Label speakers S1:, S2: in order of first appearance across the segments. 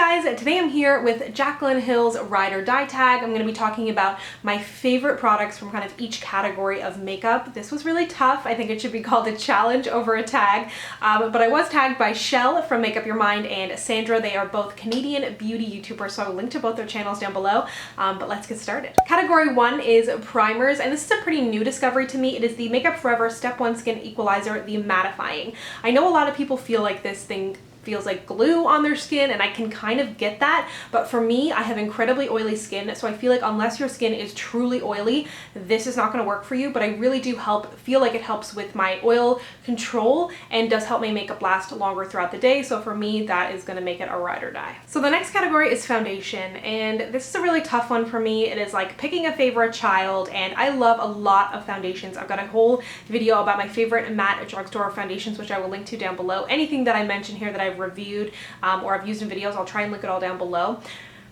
S1: guys, today I'm here with Jaclyn Hill's Ride or Die tag. I'm going to be talking about my favorite products from kind of each category of makeup. This was really tough. I think it should be called a challenge over a tag, but I was tagged by Shell from Make Up Your Mind and Sandra. They are both Canadian beauty YouTubers, so I will link to both their channels down below, but let's get started. Category 1 is primers, and this is a pretty new discovery to me. It is the Makeup Forever Step 1 Skin Equalizer, the mattifying. I know a lot of people feel like this thing feels like glue on their skin, and I can kind of get that, but for me, I have incredibly oily skin, so I feel like unless your skin is truly oily, this is not going to work for you. But I really do feel like it helps with my oil control and does help my makeup last longer throughout the day. So for me, that is going to make it a ride or die. So the next category is foundation, and this is a really tough one for me. It is like picking a favorite child, and I love a lot of foundations. I've got a whole video about my favorite matte drugstore foundations, which I will link to down below. Anything that I mention here that I've reviewed or I've used in videos, I'll try and link it all down below.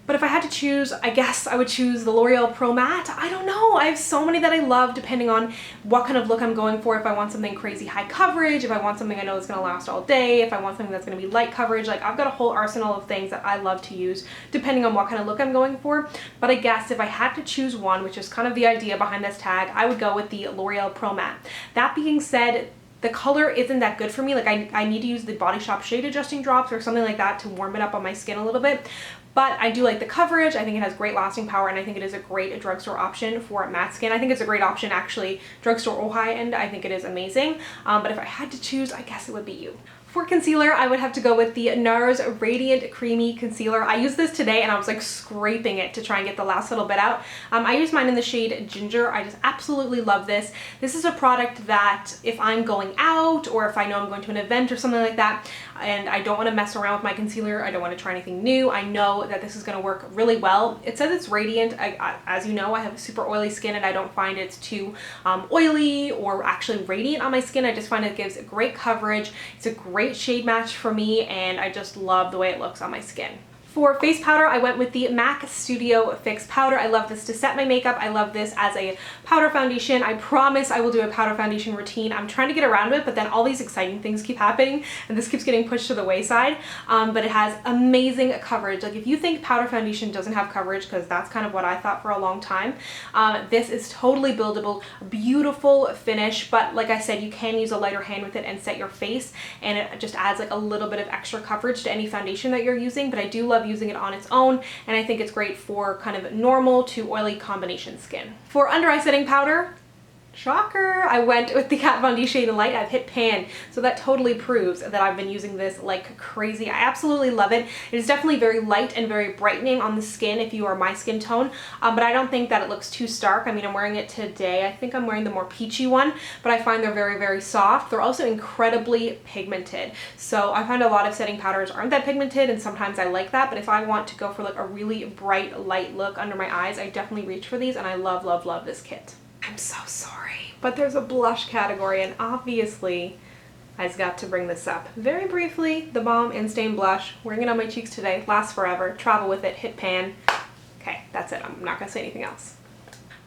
S1: But if I had to choose, I guess I would choose the L'Oreal Pro Matte. I don't know, I have so many that I love depending on what kind of look I'm going for. If I want something crazy high coverage, if I want something I know is going to last all day, if I want something that's going to be light coverage, like I've got a whole arsenal of things that I love to use depending on what kind of look I'm going for. But I guess if I had to choose one, which is kind of the idea behind this tag, I would go with the L'Oreal Pro Matte. That being said, the color isn't that good for me. Like I need to use the Body Shop shade adjusting drops or something like that to warm it up on my skin a little bit. But I do like the coverage. I think it has great lasting power, and I think it is a great drugstore option for matte skin. I think it's a great option actually, drugstore or high end. I think it is amazing. But if I had to choose, I guess it would be you. For concealer, I would have to go with the NARS Radiant Creamy Concealer. I used this today and I was like scraping it to try and get the last little bit out. I use mine in the shade Ginger. I just absolutely love this. This is a product that if I'm going out or if I know I'm going to an event or something like that and I don't want to mess around with my concealer, I don't want to try anything new, I know that this is going to work really well. It says it's radiant. As you know, I have super oily skin and I don't find it's too oily or actually radiant on my skin. I just find it gives great coverage. It's a great shade match for me, and I just love the way it looks on my skin. For face powder, I went with the MAC Studio Fix Powder. I love this to set my makeup. I love this as a powder foundation. I promise I will do a powder foundation routine. I'm trying to get around it, but then all these exciting things keep happening and this keeps getting pushed to the wayside. But it has amazing coverage. Like if you think powder foundation doesn't have coverage, because that's kind of what I thought for a long time, this is totally buildable, beautiful finish. But like I said, you can use a lighter hand with it and set your face, and it just adds like a little bit of extra coverage to any foundation that you're using. But I do love using it on its own, and I think it's great for kind of normal to oily combination skin. For under eye setting powder, shocker, I went with the Kat Von D Shade and Light. I've hit pan, so that totally proves that I've been using this like crazy. I absolutely love it. It is definitely very light and very brightening on the skin if you are my skin tone, but I don't think that it looks too stark. I mean, I'm wearing it today. I think I'm wearing the more peachy one, but I find they're very, very soft. They're also incredibly pigmented. So I find a lot of setting powders aren't that pigmented, and sometimes I like that, but if I want to go for like a really bright, light look under my eyes, I definitely reach for these, and I love, love, love this kit. I'm so sorry, but there's a blush category, and obviously I just got to bring this up. Very briefly, the Balm In-Stain Blush. Wearing it on my cheeks today. Lasts forever. Travel with it. Hit pan. Okay, that's it. I'm not going to say anything else.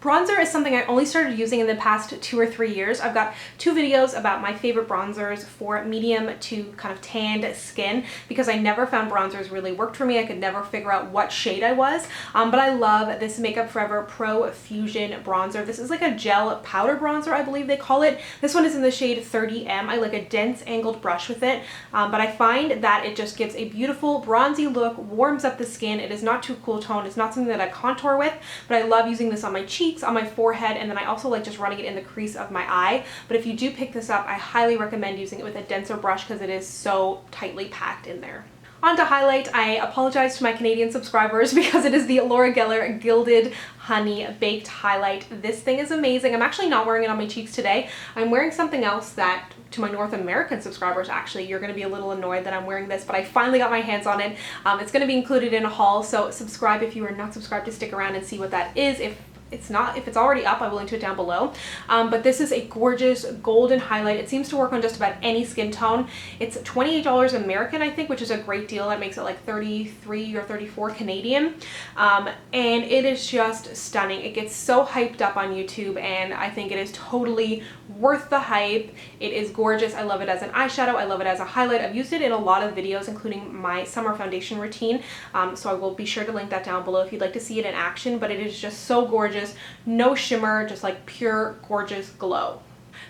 S1: Bronzer is something I only started using in the past 2 or 3 years. I've got 2 videos about my favorite bronzers for medium to kind of tanned skin, because I never found bronzers really worked for me. I could never figure out what shade I was, but I love this Makeup Forever Pro Fusion Bronzer. This is like a gel powder bronzer, I believe they call it. This one is in the shade 30M. I like a dense angled brush with it, but I find that it just gives a beautiful bronzy look, warms up the skin. It is not too cool tone. It's not something that I contour with, but I love using this on my cheeks, on my forehead, and then I also like just running it in the crease of my eye. But if you do pick this up, I highly recommend using it with a denser brush because it is so tightly packed in there. On to highlight, I apologize to my Canadian subscribers because it is the Laura Geller Gilded Honey Baked Highlight. This thing is amazing. I'm actually not wearing it on my cheeks today. I'm wearing something else that, to my North American subscribers, actually, you're going to be a little annoyed that I'm wearing this, but I finally got my hands on it. It's going to be included in a haul, so subscribe if you are not subscribed to stick around and see what that is. If if it's already up, I will link to it down below. But this is a gorgeous golden highlight. It seems to work on just about any skin tone. It's $28 American, I think, which is a great deal. That makes it like 33 or 34 Canadian. And it is just stunning. It gets so hyped up on YouTube, and I think it is totally worth the hype. It is gorgeous. I love it as an eyeshadow. I love it as a highlight. I've used it in a lot of videos, including my summer foundation routine. So I will be sure to link that down below if you'd like to see it in action, but it is just so gorgeous. No shimmer, just like pure gorgeous glow.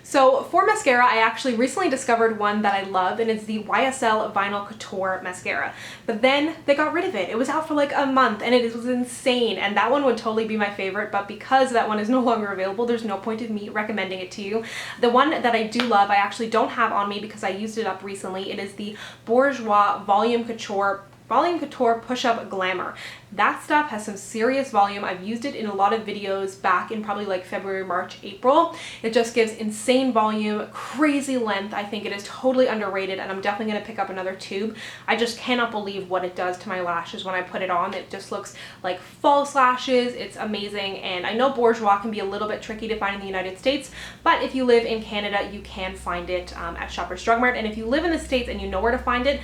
S1: So for mascara, I actually recently discovered one that I love, and it's the YSL Vinyl Couture Mascara. But then they got rid of it. It was out for like a month, and it was insane, and that one would totally be my favorite, but because that one is no longer available, there's no point of me recommending it to you. The one that I do love, I actually don't have on me because I used it up recently. It is the Bourjois Volume Couture Push-Up Glamour. That stuff has some serious volume. I've used it in a lot of videos back in probably like February, March, April. It just gives insane volume, crazy length. I think it is totally underrated, and I'm definitely going to pick up another tube. I just cannot believe what it does to my lashes when I put it on. It just looks like false lashes. It's amazing, and I know Bourjois can be a little bit tricky to find in the United States, but if you live in Canada, you can find it at Shoppers Drug Mart, and if you live in the States and you know where to find it,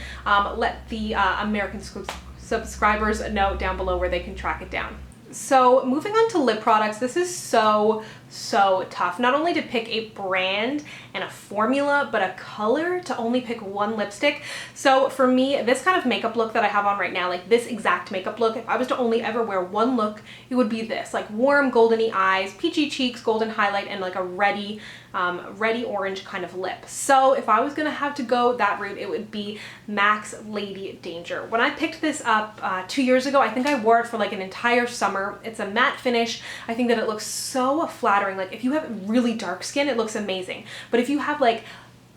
S1: let the American subscribers know down below where they can track it down. So moving on to lip products, this is so tough. Not only to pick a brand and a formula, but a color, to only pick one lipstick. So for me, this kind of makeup look that I have on right now, like this exact makeup look, if I was to only ever wear one look, it would be this, like warm goldeny eyes, peachy cheeks, golden highlight, and like a reddy orange kind of lip. So if I was gonna have to go that route, it would be MAC's Lady Danger. When I picked this up 2 years ago, I think I wore it for like an entire summer. It's a matte finish. I think that it looks so flattering. Like if you have really dark skin, it looks amazing. But if you have like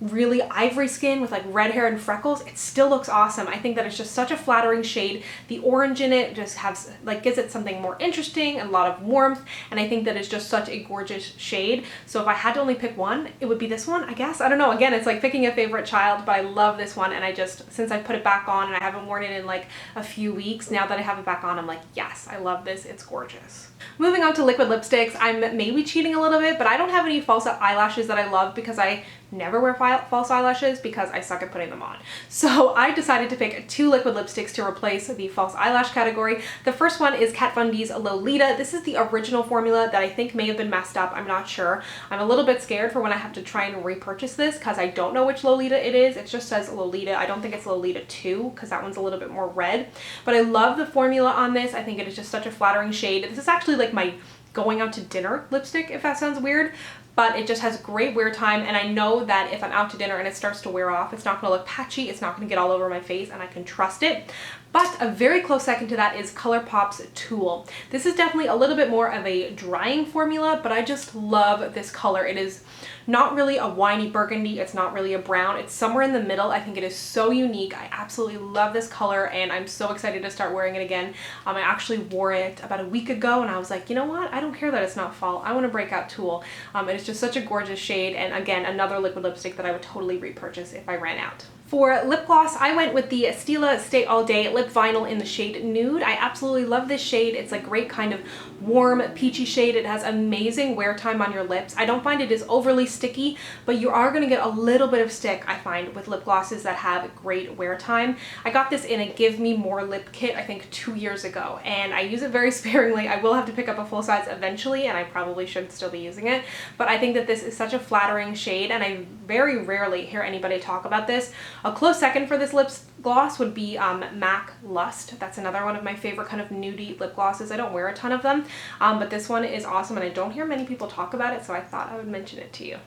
S1: really ivory skin with like red hair and freckles, it still looks awesome. I think that it's just such a flattering shade. The orange in it just has like gives it something more interesting, and a lot of warmth, and I think that it's just such a gorgeous shade. So if I had to only pick one, it would be this one, I guess. I don't know, again, it's like picking a favorite child, but I love this one, and I just, since I put it back on and I haven't worn it in like a few weeks, now that I have it back on, I'm like, yes, I love this, it's gorgeous. Moving on to liquid lipsticks, I'm maybe cheating a little bit, but I don't have any false eyelashes that I love because I never wear false eyelashes because I suck at putting them on. So I decided to pick 2 liquid lipsticks to replace the false eyelash category. The first one is Kat Von D's Lolita. This is the original formula that I think may have been messed up. I'm not sure. I'm a little bit scared for when I have to try and repurchase this because I don't know which Lolita it is. It just says Lolita. I don't think it's Lolita 2 because that one's a little bit more red. But I love the formula on this. I think it is just such a flattering shade. This is actually like my going out to dinner lipstick, if that sounds weird, but it just has great wear time, and I know that if I'm out to dinner and it starts to wear off, it's not going to look patchy, it's not going to get all over my face, and I can trust it. But a very close second to that is ColourPop's Tulle. This is definitely a little bit more of a drying formula, but I just love this color. It is not really a winey burgundy, it's not really a brown, it's somewhere in the middle. I think it is so unique. I absolutely love this color, and I'm so excited to start wearing it again. I actually wore it about a week ago, and I was like, you know what? I don't care that it's not fall. I want to break out Tulle. It's just such a gorgeous shade, and again, another liquid lipstick that I would totally repurchase if I ran out. For lip gloss, I went with the Stila Stay All Day Lip Vinyl in the shade Nude. I absolutely love this shade. It's a great kind of warm, peachy shade. It has amazing wear time on your lips. I don't find it is overly sticky, but you are going to get a little bit of stick, I find, with lip glosses that have great wear time. I got this in a Give Me More lip kit, I think 2 years ago, and I use it very sparingly. I will have to pick up a full size eventually, and I probably should still be using it, but I think that this is such a flattering shade, and I very rarely hear anybody talk about this. A close second for this lip gloss would be MAC Lust. That's another one of my favorite kind of nudie lip glosses. I don't wear a ton of them, but this one is awesome, and I don't hear many people talk about it, so I thought I would mention it to you.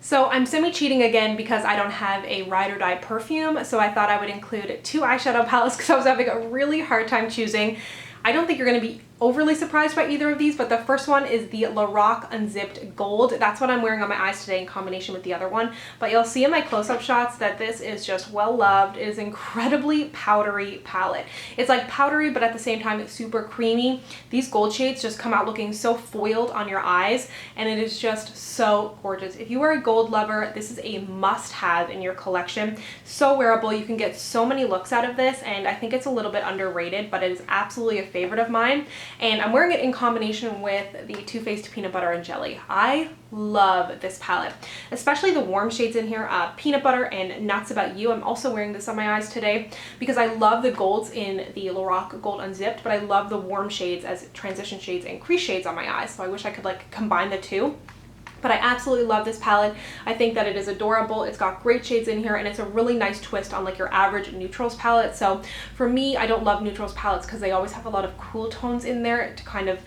S1: So I'm semi-cheating again because I don't have a Ride or Die perfume, so I thought I would include 2 eyeshadow palettes because I was having a really hard time choosing. I don't think you're going to be overly surprised by either of these, but the first one is the Lorac Unzipped Gold. That's what I'm wearing on my eyes today in combination with the other one, but you'll see in my close-up shots that this is just well loved. It is incredibly powdery palette. It's like powdery, but at the same time it's super creamy. These gold shades just come out looking so foiled on your eyes, and it is just so gorgeous. If you are a gold lover, this is a must-have in your collection. So wearable, you can get so many looks out of this, and I think it's a little bit underrated, but it is absolutely a favorite of mine. And I'm wearing it in combination with the Too Faced Peanut Butter and Jelly. I love this palette, especially the warm shades in here, Peanut Butter and Nuts About You. I'm also wearing this on my eyes today because I love the golds in the Lorac Gold Unzipped, but I love the warm shades as transition shades and crease shades on my eyes. So I wish I could like combine the two. But I absolutely love this palette. I think that it is adorable. It's got great shades in here, and it's a really nice twist on like your average neutrals palette. So for me, I don't love neutrals palettes because they always have a lot of cool tones in there to kind of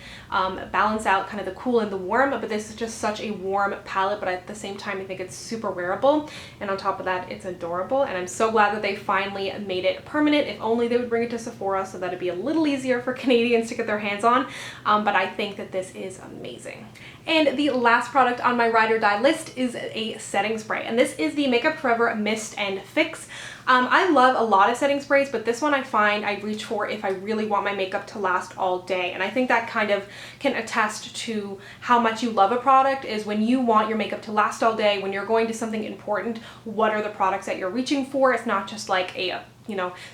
S1: balance out kind of the cool and the warm. But this is just such a warm palette, but at the same time, I think it's super wearable. And on top of that, it's adorable. And I'm so glad that they finally made it permanent. If only they would bring it to Sephora so that it'd be a little easier for Canadians to get their hands on. But I think that this is amazing. And the last product on my ride or die list is a setting spray, and this is the Makeup Forever Mist and Fix. I love a lot of setting sprays, but this one I find I reach for if I really want my makeup to last all day. And I think that kind of can attest to how much you love a product, is when you want your makeup to last all day, when you're going to something important, what are the products that you're reaching for? It's not just like a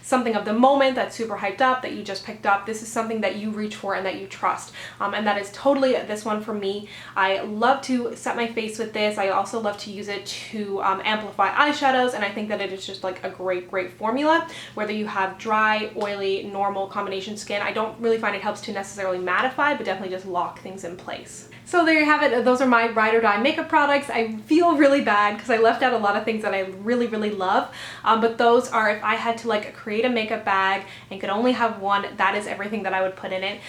S1: something of the moment that's super hyped up that you just picked up. This is something that you reach for and that you trust. And that is totally this one for me. I love to set my face with this. I also love to use it to amplify eyeshadows, and I think that it is just like a great formula, whether you have dry, oily, normal combination skin. I don't really find it helps to necessarily mattify, but definitely just lock things in place. So there you have it. Those are my ride or die makeup products. I feel really bad because I left out a lot of things that I really love, but those are, if I had to like create a makeup bag and could only have one, that is everything that I would put in it.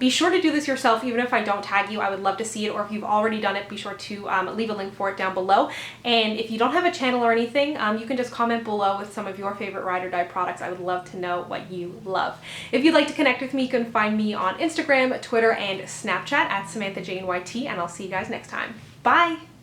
S1: Be sure to do this yourself, even if I don't tag you. I would love to see it, or if you've already done it, be sure to leave a link for it down below. And if you don't have a channel or anything, you can just comment below with some of your favorite ride or die products. I would love to know what you love. If you'd like to connect with me, you can find me on Instagram, Twitter, and Snapchat at SamanthaJaneYT, and I'll see you guys next time. Bye!